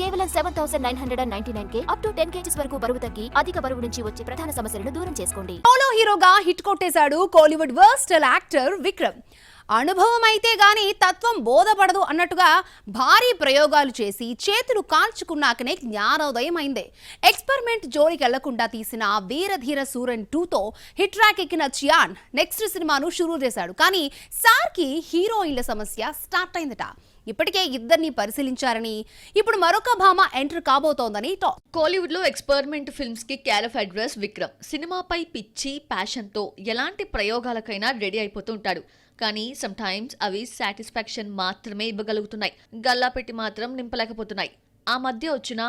కేవలం 7999K up to 10 kgs వరకు బరువు తగ్గి అధిక బరువు నుంచి వచ్చే ప్రధాన సమస్యలను దూరం చేసుకోండి. సోలో హీరోగా హిట్ కొట్టేశాడు కోలీవుడ్ వర్స్టైల్ యాక్టర్ విక్రమ్. అనుభవం అయితే గాని తత్వం బోధపడదు అన్నట్టుగా భారీ ప్రయోగాలు చేసి చేతులు కాల్చుకున్నాకనే జ్ఞానోదయం అయిందే. ఎక్స్పెరిమెంట్ జోలికి వెళ్లకుండా తీసిన వీరధీర సూరన్ 2తో హిట్ ట్రాక్ ఎక్కిన చియాన్ నెక్స్ట్ సినిమాను షురూ చేశాడు. కానీ సార్కి హీరోయిన్ల సమస్య స్టార్ట్ అయిందట. ఇప్పటికే ఇద్దరిని పరిశీలించారని, ఇప్పుడు మరొక భామ ఎంటర్ కాబోతోందని టాక్. కోలీవుడ్ లో ఎక్స్పెరిమెంట్ ఫిల్మ్స్ కి క్యార్ ఆఫ్ అడ్రస్ విక్రమ్. సినిమాపై పిచ్చి ప్యాషన్ తో ఎలాంటి ప్రయోగాలకైనా రెడీ అయిపోతూ ఉంటాడు. కానీ సమ్ టైమ్స్ అవి సాటిస్ఫాక్షన్ మాత్రమే ఇవ్వగలుగుతున్నాయి, గల్లా పెట్టి మాత్రం నింపలేకపోతున్నాయి. ఆ మధ్య వచ్చిన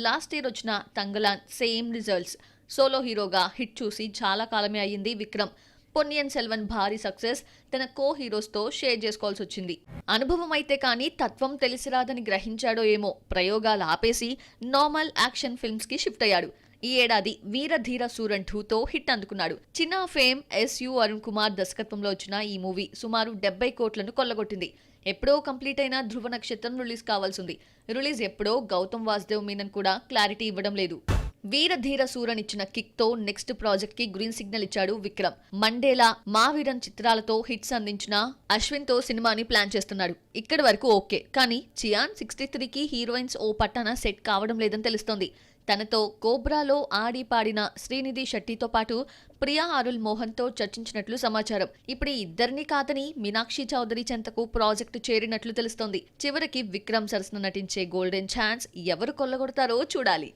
లాస్ట్ ఇయర్ వచ్చిన తంగలాన్ సేమ్ రిజల్ట్స్. సోలో హీరోగా హిట్ చూసి చాలా కాలమే అయ్యింది విక్రమ్. పొన్నియిన్ సెల్వన్ భారీ సక్సెస్ తన కో హీరోస్తో షేర్ చేసుకోవాల్సి వచ్చింది. అనుభవం అయితే కానీ తత్వం తెలిసిరాదని గ్రహించాడో ఏమో, ప్రయోగాలు ఆపేసి నార్మల్ యాక్షన్ ఫిల్మ్స్ కి షిఫ్ట్ అయ్యాడు. ఈ ఏడాది వీరధీర సూరన్ 2తో హిట్ అందుకున్నాడు. చిన్న ఫేమ్ ఎస్యు అరుణ్ కుమార్ దర్శకత్వంలో వచ్చిన ఈ మూవీ సుమారు 70 కోట్లను కొల్లగొట్టింది. ఎప్పుడో కంప్లీట్ అయిన ధృవ నక్షత్రం రిలీజ్ కావాల్సింది. రిలీజ్ ఎప్పుడో గౌతమ్ వాసుదేవ్ మీనన్ కూడా క్లారిటీ ఇవ్వడం లేదు. వీరధీర సూరన్ ఇచ్చిన కిక్ తో నెక్స్ట్ ప్రాజెక్ట్ కి గ్రీన్ సిగ్నల్ ఇచ్చాడు విక్రమ్. మండేలా, మావీరన్ చిత్రాలతో హిట్స్ అందించిన అశ్విన్ తో సినిమాని ప్లాన్ చేస్తున్నాడు. ఇక్కడి వరకు ఓకే, కానీ చియాన్ 63కి హీరోయిన్స్ ఓ పట్టాన సెట్ కావడం లేదని తెలుస్తోంది. తనతో కోబ్రాలో ఆడి పాడిన శ్రీనిధి శెట్టితో పాటు ప్రియా అరుల్ మోహన్ తో చర్చించినట్లు సమాచారం. ఇప్పుడు ఈ ఇద్దరిని కాదని మీనాక్షి చౌదరి చెంతకు ప్రాజెక్టు చేరినట్లు తెలుస్తోంది. చివరికి విక్రమ్ సరసన నటించే గోల్డెన్ ఛాన్స్ ఎవరు కొల్లగొడతారో చూడాలి.